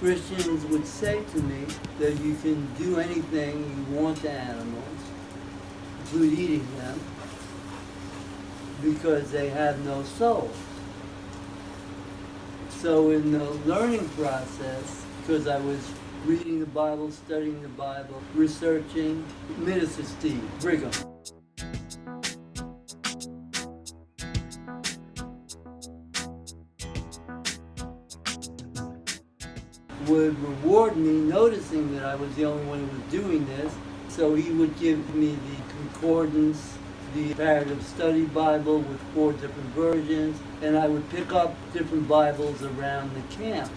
Christians would say to me that you can do anything you want to animals, include eating them, because they have no souls. So in the learning process, because I was reading the Bible, studying the Bible, researching, Minister Steve Brigham would reward me, noticing that I was the only one who was doing this. So he would give me the concordance, the comparative study Bible with 4 different versions, and I would pick up different Bibles around the camp.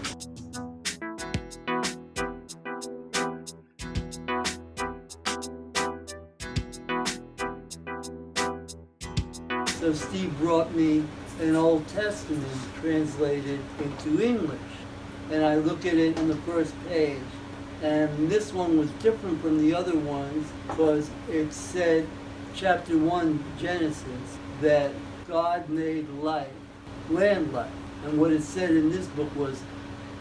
So Steve brought me an Old Testament translated into English. And I look at it on the first page. And this one was different from the other ones because it said, chapter 1, Genesis, that God made life, land life. And what it said in this book was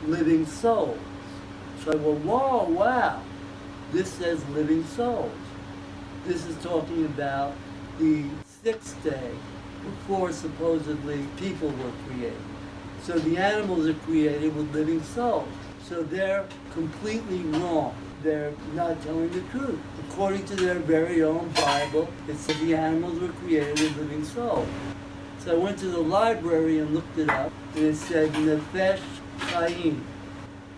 living souls. So I went, whoa, wow, this says living souls. This is talking about the 6th day before supposedly people were created. So the animals are created with living souls. So they're completely wrong. They're not telling the truth. According to their very own Bible, it said the animals were created with living souls. So I went to the library and looked it up, and it said Nefesh Chaim.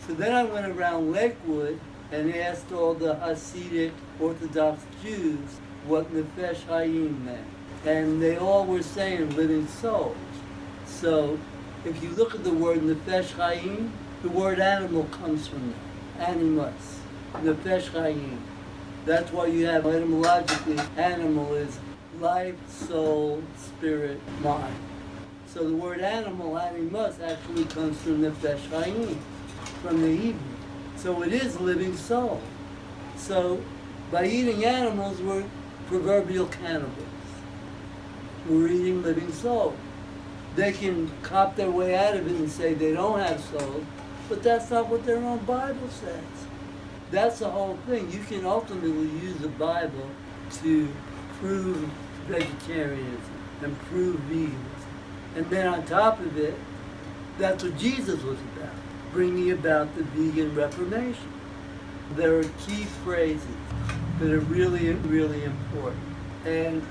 So then I went around Lakewood and asked all the Hasidic Orthodox Jews what Nefesh Chaim meant. And they all were saying living souls. So if you look at the word Nefesh Chaim, the word animal comes from there. Animus. Nefesh Chaim. That's why you have etymologically, animal is life, soul, spirit, mind. So the word animal, animus, actually comes from Nefesh Chaim, from the Hebrew. So it is living soul. So by eating animals, we're proverbial cannibals. We're eating living souls. They can cop their way out of it and say they don't have souls, but that's not what their own Bible says. That's the whole thing. You can ultimately use the Bible to prove vegetarianism and prove veganism. And then on top of it, that's what Jesus was about, bringing about the vegan reformation. There are key phrases that are really, really important. And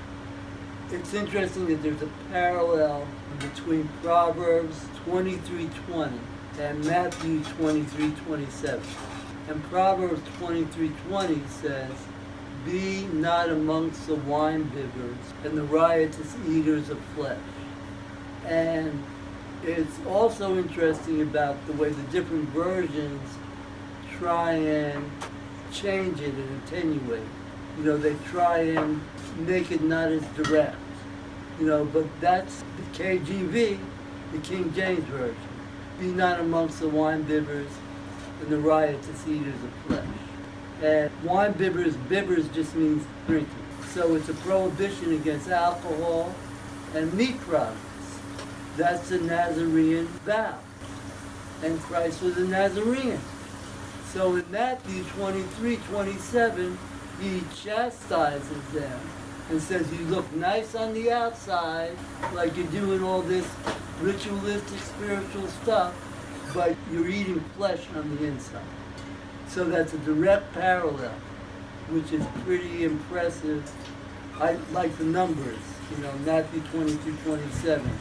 it's interesting that there's a parallel between Proverbs 23:20 and Matthew 23:27. And Proverbs 23:20 says, "Be not amongst the wine bibbers and the riotous eaters of flesh." And it's also interesting about the way the different versions try and change it and attenuate. You know, they try and make it not as direct. You know, but that's the KJV, the King James Version. Be not amongst the wine bibbers and the riotous eaters of flesh. And wine bibbers just means drinking. So it's a prohibition against alcohol and meat products. That's the Nazarene vow. And Christ was a Nazarene. So in Matthew 23:27, he chastises them and says, you look nice on the outside, like you're doing all this ritualistic spiritual stuff, but you're eating flesh on the inside. So that's a direct parallel, which is pretty impressive. I like the numbers, you know, Matthew 23:27.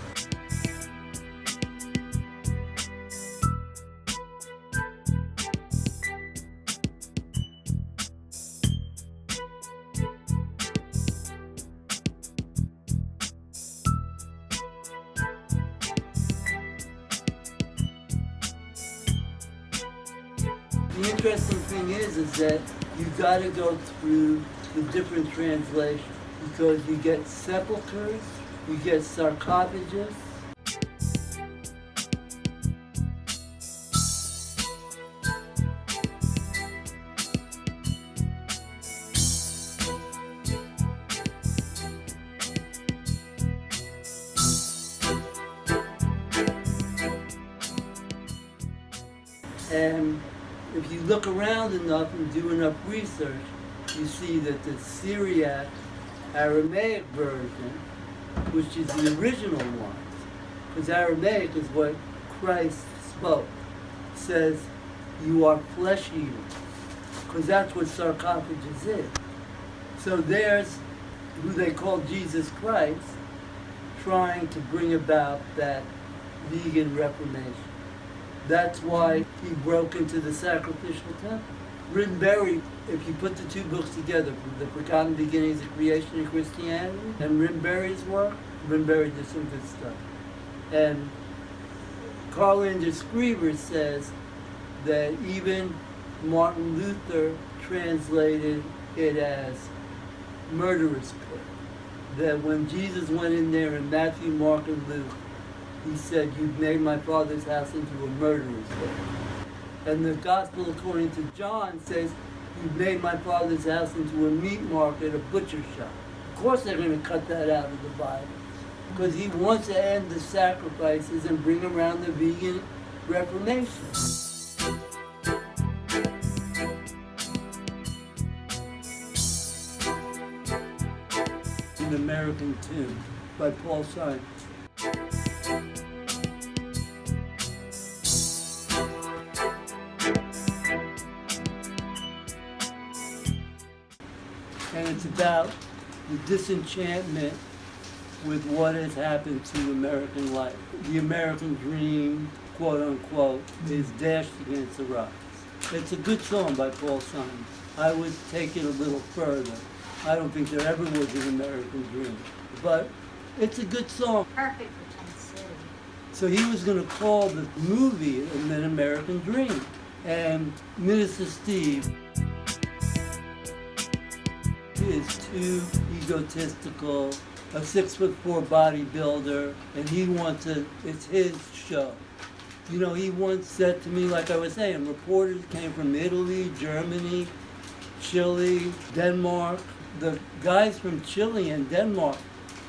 The interesting thing is that you got to go through the different translations because you get sepulchres, you get sarcophagus, and look around enough and do enough research, you see that the Syriac Aramaic version, which is the original one, because Aramaic is what Christ spoke, says, you are flesh eaters, because that's what sarcophagus is. So there's who they call Jesus Christ trying to bring about that vegan reformation. That's why he broke into the sacrificial temple. Rimberry, if you put the two books together, The Forgotten Beginnings of Creation and Christianity, and Rimberry's work, Rimberry did some good stuff. And Carl Anders Screever says that even Martin Luther translated it as murderous pit. That when Jesus went in there in Matthew, Mark, and Luke, he said, you've made my Father's house into a murderer's pit. And the Gospel according to John says, you've made my Father's house into a meat market, a butcher shop. Of course they're going to cut that out of the Bible, because he wants to end the sacrifices and bring around the vegan reformation. An American Tomb by Paul Simon. And it's about the disenchantment with what has happened to American life. The American dream, quote unquote, is dashed against the rocks. It's a good song by Paul Simon. I would take it a little further. I don't think there ever was an American dream, but it's a good song. Perfect for Tennessee. So he was going to call the movie An American Dream. And Minister Steve is too egotistical, a 6'4" bodybuilder, and he wants it's his show. You know, he once said to me, like I was saying, reporters came from Italy, Germany, Chile, Denmark. The guys from Chile and Denmark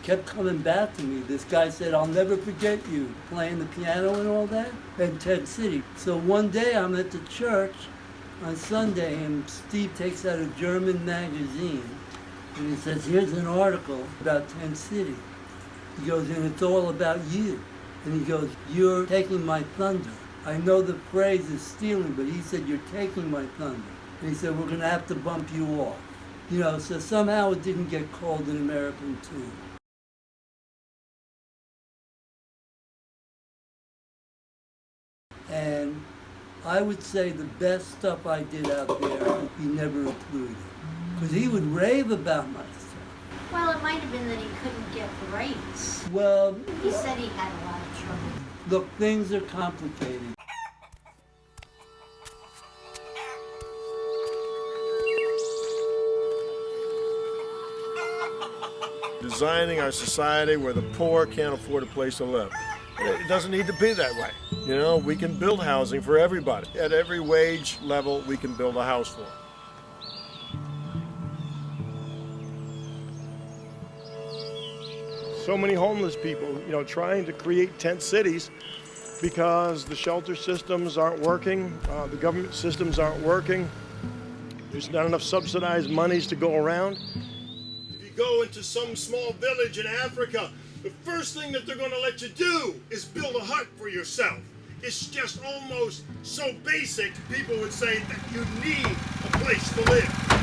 kept coming back to me. This guy said, I'll never forget you, playing the piano and all that, in Tent City. So one day I'm at the church on Sunday, and Steve takes out a German magazine, and he says, here's an article about Tent City. He goes, and it's all about you. And he goes, you're taking my thunder. I know the phrase is stealing, but he said, you're taking my thunder. And he said, we're going to have to bump you off. You know, so somehow it didn't get called an American Tomb. And I would say the best stuff I did out there, he never included. Because he would rave about my stuff. Well, it might have been that he couldn't get the rights. Well, He said he had a lot of trouble. look, things are complicated. Designing our society where the poor can't afford a place to live. It doesn't need to be that way. You know, we can build housing for everybody. At every wage level, we can build a house for. So many homeless people, you know, trying to create tent cities because the shelter systems aren't working, the government systems aren't working. There's not enough subsidized monies to go around. If you go into some small village in Africa, the first thing that they're going to let you do is build a hut for yourself. It's just almost so basic, people would say that you need a place to live.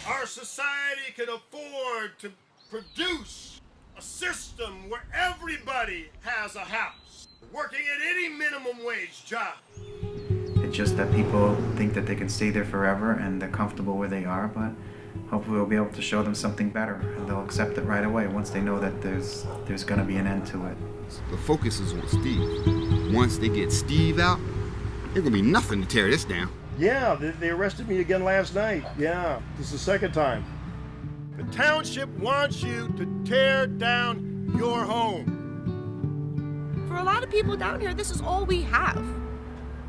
Our society can afford to produce a system where everybody has a house, working at any minimum wage job. It's just that people think that they can stay there forever and they're comfortable where they are, but hopefully we'll be able to show them something better and they'll accept it right away once they know that there's going to be an end to it. The focus is on Steve. Once they get Steve out, there's going to be nothing to tear this down. Yeah, they arrested me again last night. Yeah, this is the second time. The township wants you to tear down your home. For a lot of people down here, this is all we have.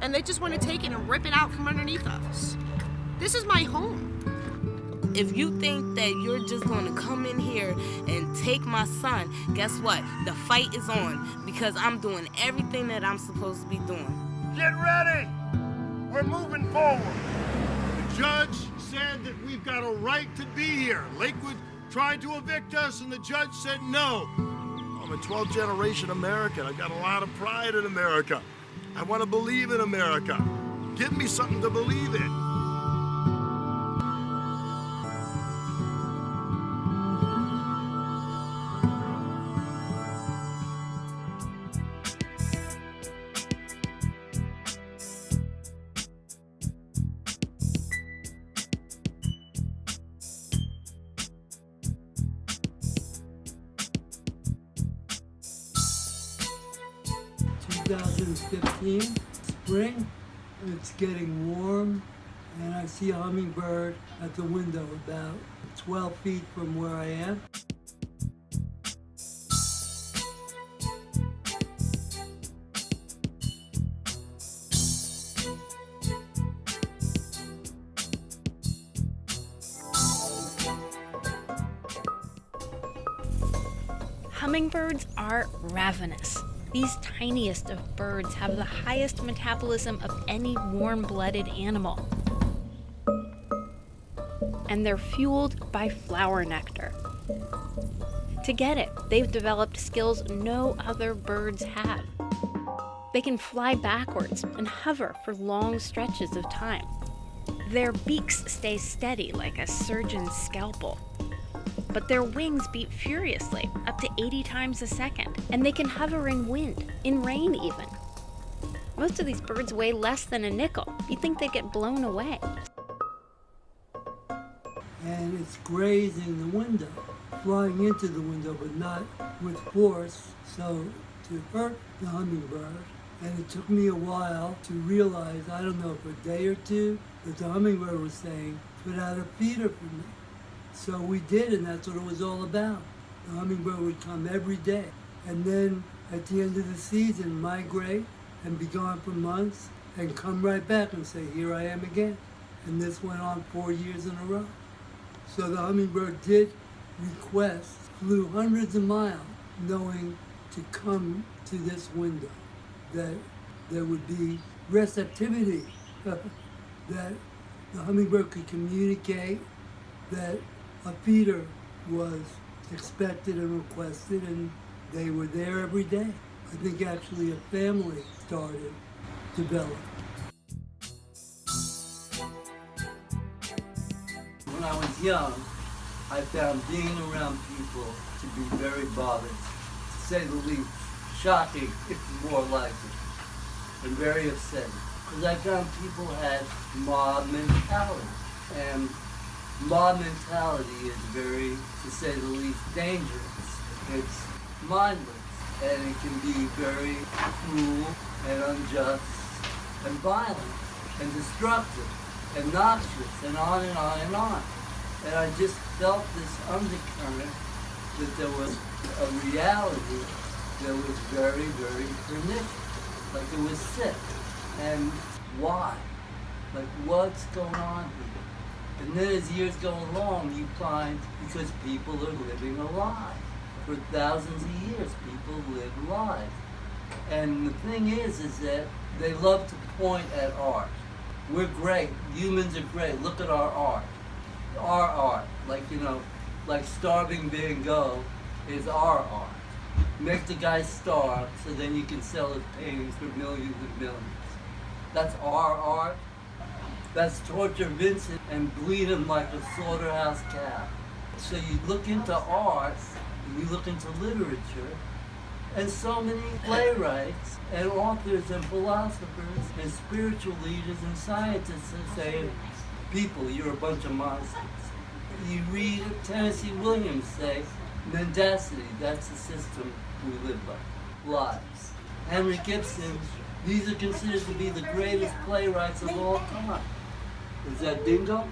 And they just want to take it and rip it out from underneath us. This is my home. If you think that you're just going to come in here and take my son, guess what? The fight is on because I'm doing everything that I'm supposed to be doing. Get ready! We're moving forward. The judge said that we've got a right to be here. Lakewood tried to evict us, and the judge said no. I'm a 12th generation American. I've got a lot of pride in America. I want to believe in America. Give me something to believe in. 2015, spring, it's getting warm, and I see a hummingbird at the window about 12 feet from where I am. Hummingbirds are ravenous. These tiniest of birds have the highest metabolism of any warm-blooded animal. And they're fueled by flower nectar. To get it, they've developed skills no other birds have. They can fly backwards and hover for long stretches of time. Their beaks stay steady like a surgeon's scalpel. But their wings beat furiously, up to 80 times a second, and they can hover in wind, in rain even. Most of these birds weigh less than a nickel. You'd think they'd get blown away. And it's grazing the window, flying into the window, but not with force, so to hurt the hummingbird. And it took me a while to realize, I don't know, for a day or two, that the hummingbird was saying, put out a feeder for me. So we did, and that's what it was all about. The hummingbird would come every day, and then at the end of the season, migrate and be gone for months, and come right back and say, here I am again. And this went on 4 years in a row. So the hummingbird did request, flew hundreds of miles, knowing to come to this window, that there would be receptivity, that the hummingbird could communicate, that a feeder was expected and requested, and they were there every day. I think actually a family started to develop. When I was young, I found being around people to be very bothersome, to say the least, shocking, if more like it, and very upsetting. Because I found people had mob mentality, and mob mentality is very, to say the least, dangerous. It's mindless, and it can be very cruel and unjust and violent and destructive and noxious and on and on and on. And I just felt this undercurrent that there was a reality that was very, very pernicious. Like it was sick. And why? Like what's going on here? And then as years go along, you find, because people are living a lie. For thousands of years, people live lives. And the thing is that they love to point at art. We're great. Humans are great. Look at our art. Our art. Like, like starving Van Gogh is our art. Make the guy starve so then you can sell his paintings for millions and millions. That's our art. That's torture Vincent and bleed him like a slaughterhouse calf. So you look into art, and you look into literature, and so many playwrights and authors and philosophers and spiritual leaders and scientists are saying, people, you're a bunch of monsters. You read Tennessee Williams say, mendacity, that's the system we live by. Lies. Henry Gibson, these are considered to be the greatest playwrights of all time. Is that bingo?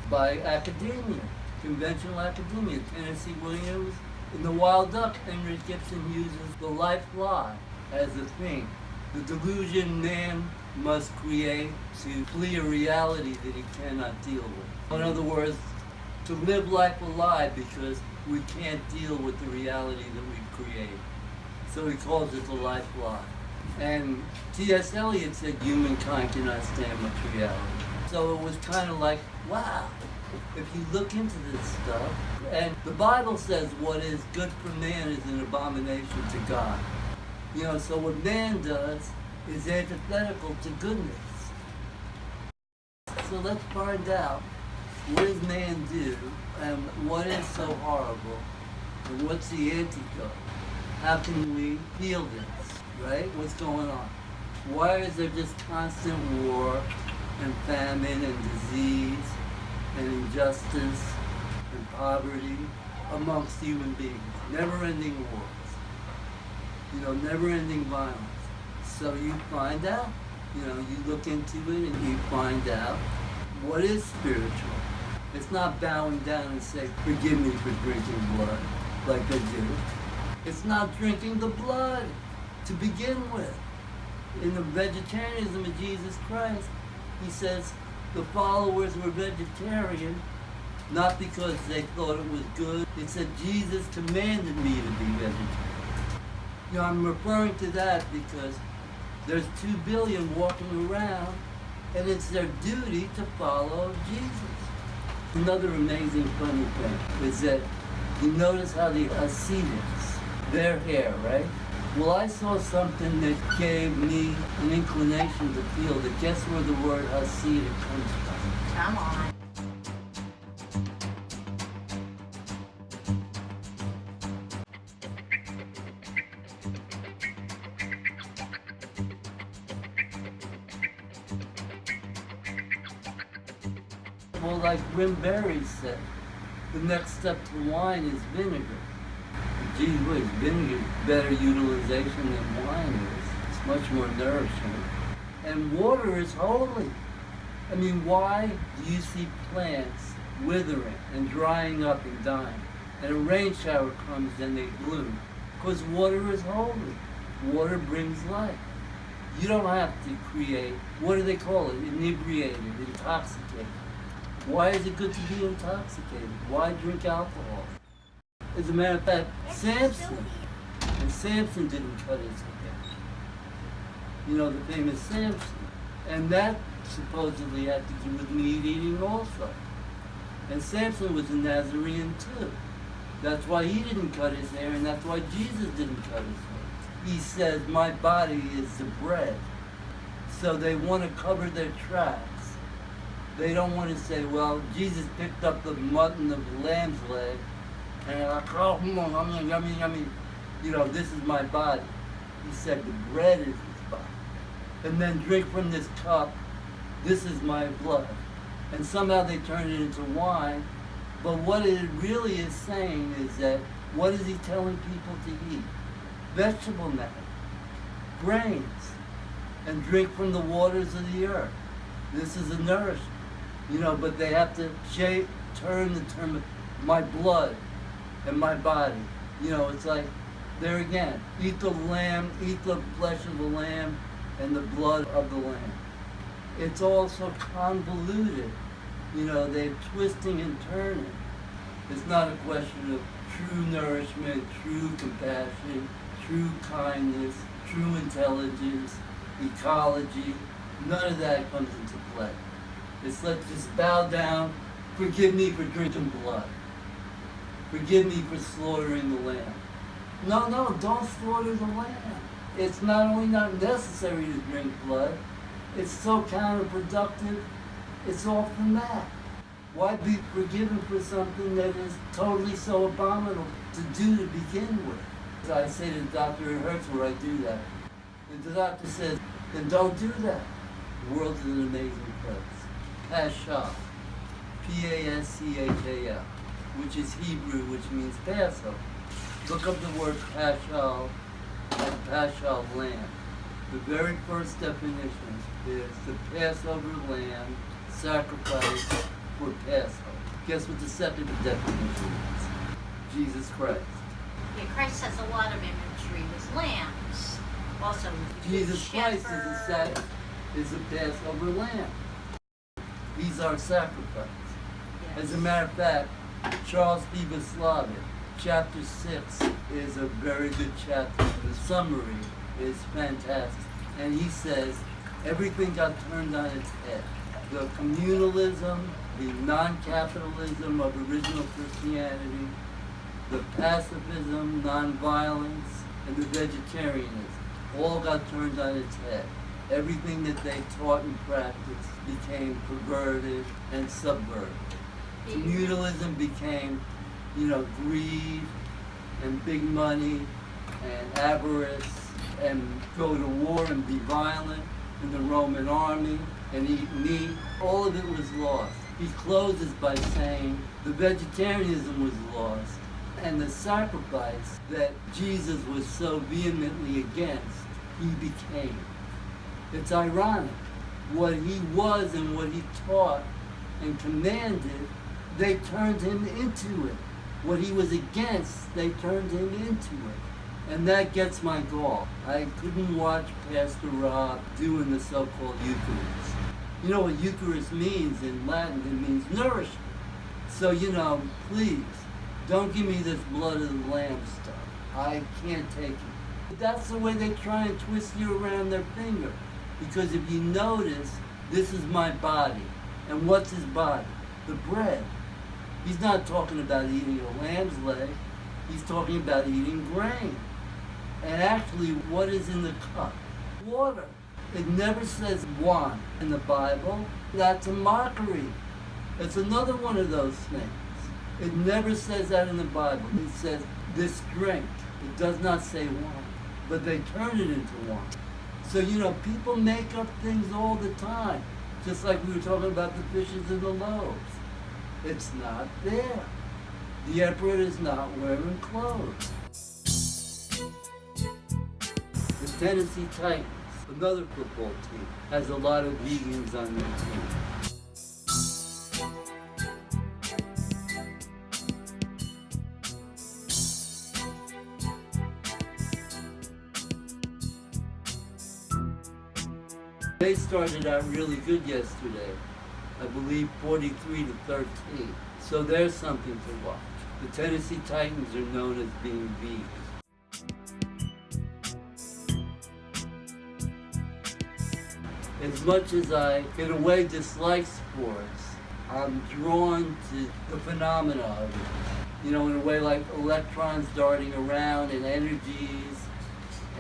By academia, conventional academia. Tennessee Williams. In The Wild Duck, Henry Gibson uses the life lie as a thing. The delusion man must create to flee a reality that he cannot deal with. In other words, to live life a lie because we can't deal with the reality that we've created. So he calls it the life lie. And T.S. Eliot said humankind cannot stand much reality. So it was kind of like, wow, if you look into this stuff, and the Bible says what is good for man is an abomination to God. You know, so what man does is antithetical to goodness. So let's find out, what does man do, and what is so horrible, and what's the antidote? How can we heal this, right? What's going on? Why is there just constant war and famine and disease and injustice and poverty amongst human beings? Never-ending wars, you know, never-ending violence. So you find out, you know, you look into it and you find out what is spiritual. It's not bowing down and saying, forgive me for drinking blood, like they do. It's not drinking the blood to begin with. In the vegetarianism of Jesus Christ, he says the followers were vegetarian, not because they thought it was good. It said Jesus commanded me to be vegetarian. You know, I'm referring to that because there's 2 billion walking around, and it's their duty to follow Jesus. Another amazing funny thing is that you notice how the Hasidics, their hair, right? Well, I saw something that gave me an inclination to feel that guess where the word Hasidic comes from? Come on. Well, like Wim Berry said, the next step to wine is vinegar. Gee whiz, vinegar is better utilization than wine is. It's much more nourishing. And water is holy. I mean, why do you see plants withering and drying up and dying? And a rain shower comes and they bloom. Because water is holy. Water brings life. You don't have to create, what do they call it? Inebriated, intoxicated. Why is it good to be intoxicated? Why drink alcohol? As a matter of fact, Samson didn't cut his hair. You know, the famous Samson. And that supposedly had to do with meat eating also. And Samson was a Nazarene too. That's why he didn't cut his hair, and that's why Jesus didn't cut his hair. He says, my body is the bread. So they want to cover their tracks. They don't want to say, well, Jesus picked up the mutton of the lamb's leg, and they're like, oh, yummy, you know, this is my body. He said, the bread is his body. And then drink from this cup, this is my blood. And somehow they turn it into wine. But what it really is saying is that, what is he telling people to eat? Vegetable matter, grains, and drink from the waters of the earth. This is a nourishment. You know, but they have to turn the term, my blood and my body. You know, it's like, there again, eat the lamb, eat the flesh of the lamb and the blood of the lamb. It's all so convoluted. You know, they're twisting and turning. It's not a question of true nourishment, true compassion, true kindness, true intelligence, ecology. None of that comes into play. It's let's just bow down, forgive me for drinking blood. Forgive me for slaughtering the lamb. No, don't slaughter the lamb. It's not only not necessary to drink blood, it's so counterproductive, it's all from that. Why be forgiven for something that is totally so abominable to do to begin with? I say to the doctor, it hurts where I do that. And the doctor says, then don't do that. The world is an amazing place. Paschal, P-A-S-C-H-A-L, which is Hebrew, which means Passover. Look up the word Paschal and Paschal lamb. The very first definition is the Passover lamb sacrificed for Passover. Guess what the second definition is? Jesus Christ. Yeah, Christ has a lot of imagery with lambs. Also, Jesus Christ is a Passover lamb. He's our sacrifice. Yes. As a matter of fact, Charles P. Vaslavic, chapter 6 is a very good chapter, the summary is fantastic. And he says everything got turned on its head. The communalism, the non-capitalism of original Christianity, the pacifism, non-violence, and the vegetarianism all got turned on its head. Everything that they taught and practiced became perverted and subverted. Communalism became, greed and big money and avarice and go to war and be violent in the Roman army and eat meat. All of it was lost. He closes by saying the vegetarianism was lost and the sacrifice that Jesus was so vehemently against, he became. It's ironic. What he was and what he taught and commanded, they turned him into it. What he was against, they turned him into it. And that gets my gall. I couldn't watch Pastor Rob doing the so-called Eucharist. You know what Eucharist means in Latin? It means nourishment. So, please, don't give me this blood of the lamb stuff. I can't take it. But that's the way they try and twist you around their finger. Because if you notice, this is my body. And what's his body? The bread. He's not talking about eating a lamb's leg. He's talking about eating grain. And actually, what is in the cup? Water. It never says wine in the Bible. That's a mockery. It's another one of those things. It never says that in the Bible. It says this drink. It does not say wine. But they turn it into wine. So, people make up things all the time. Just like we were talking about the fishes and the loaves. It's not there. The emperor is not wearing clothes. The Tennessee Titans, another football team, has a lot of vegans on their team. They started out really good yesterday. I believe 43-13. So there's something to watch. The Tennessee Titans are known as being vegans. As much as I, in a way, dislike sports, I'm drawn to the phenomena of it. In a way like electrons darting around and energies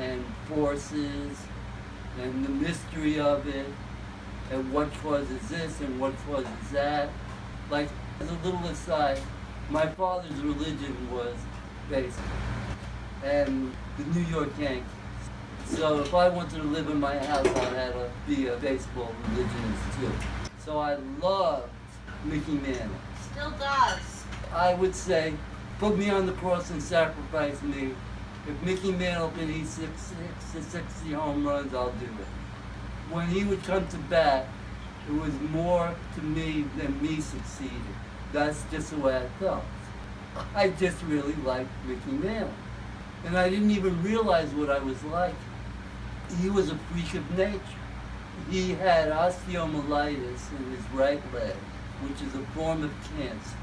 and forces and the mystery of it and what causes this and what causes that. Like, as a little aside, my father's religion was baseball and the New York Yankees. So if I wanted to live in my house, I had to be a baseball religionist too. So I loved Mickey Mantle. Still does. I would say, put me on the cross and sacrifice me. If Mickey Mantle can hit 60 home runs, I'll do it. When he would come to bat, it was more to me than me succeeding. That's just the way I felt. I just really liked Mickey Mantle. And I didn't even realize what I was like. He was a freak of nature. He had osteomyelitis in his right leg, which is a form of cancer.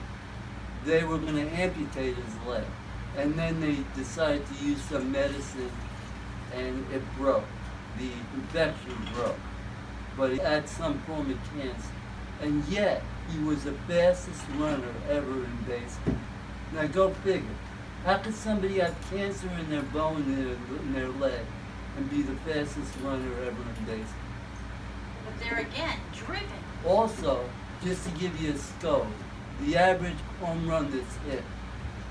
They were going to amputate his leg. And then they decided to use some medicine, and it broke. The infection broke. But he had some form of cancer. And yet, he was the fastest runner ever in baseball. Now go figure. How could somebody have cancer in their bone, in their leg, and be the fastest runner ever in baseball? But they're again driven. Also, just to give you a scope, the average home run that's hit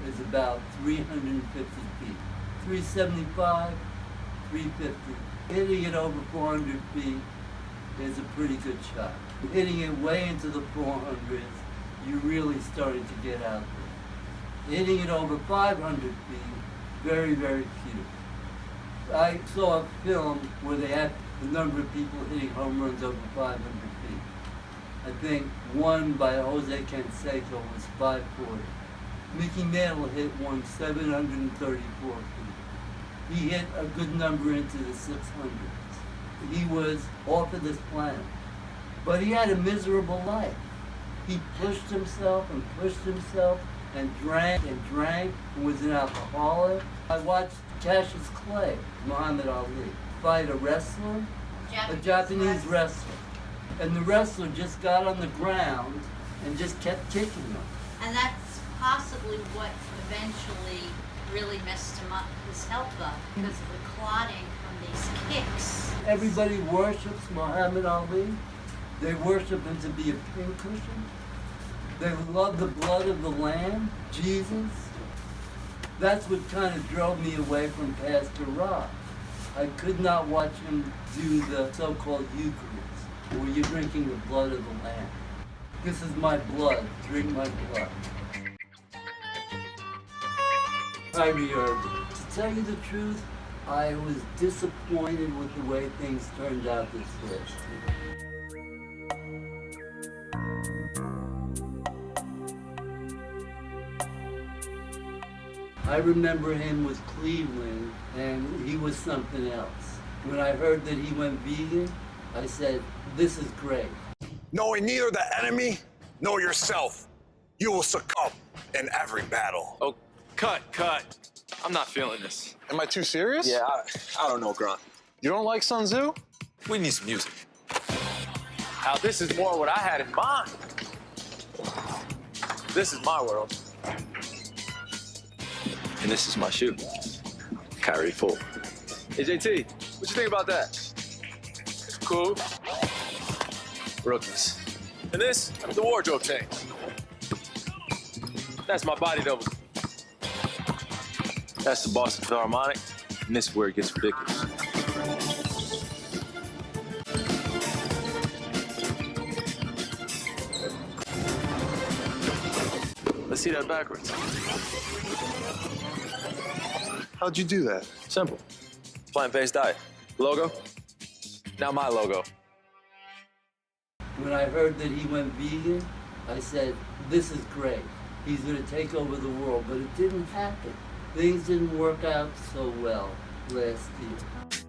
is about 350 feet. 375, 350. Hitting it over 400 feet is a pretty good shot. Hitting it way into the 400s, you're really starting to get out there. Hitting it over 500 feet, very, very few. I saw a film where they had the number of people hitting home runs over 500 feet. I think one by Jose Canseco was 540. Mickey Mantle hit one 734 feet. He hit a good number into the 600s. He was off of this planet. But he had a miserable life. He pushed himself and pushed himself, and drank and was an alcoholic. I watched Cassius Clay, Muhammad Ali, fight a wrestler, a Japanese wrestler. And the wrestler just got on the ground and just kept kicking him. And that's possibly what eventually really messed him up, his health up, because of the clotting from these kicks. Everybody worships Muhammad Ali. They worship him to be a pincushion. They love the blood of the Lamb, Jesus. That's what kind of drove me away from Pastor Rob. I could not watch him do the so-called Eucharist, where you're drinking the blood of the Lamb. This is my blood, drink my blood. I rehearsed it. To tell you the truth, I was disappointed with the way things turned out this last year. I remember him with Cleveland, and he was something else. When I heard that he went vegan, I said, this is great. Knowing neither the enemy nor yourself, you will succumb in every battle. Oh, cut. I'm not feeling this. Am I too serious? Yeah, I don't know, Grunt. You don't like Sun Tzu? We need some music. Now, this is more what I had in mind. This is my world. And this is my shoe. Kyrie full. Hey, JT, what you think about that? It's cool. Rookies. And this, the wardrobe change. That's my body double. That's the Boston Philharmonic, and this is where it gets ridiculous. Let's see that backwards. How'd you do that? Simple. Plant-based diet. Logo. Now my logo. When I heard that he went vegan, I said, this is great. He's going to take over the world, but it didn't happen. Things didn't work out so well last year.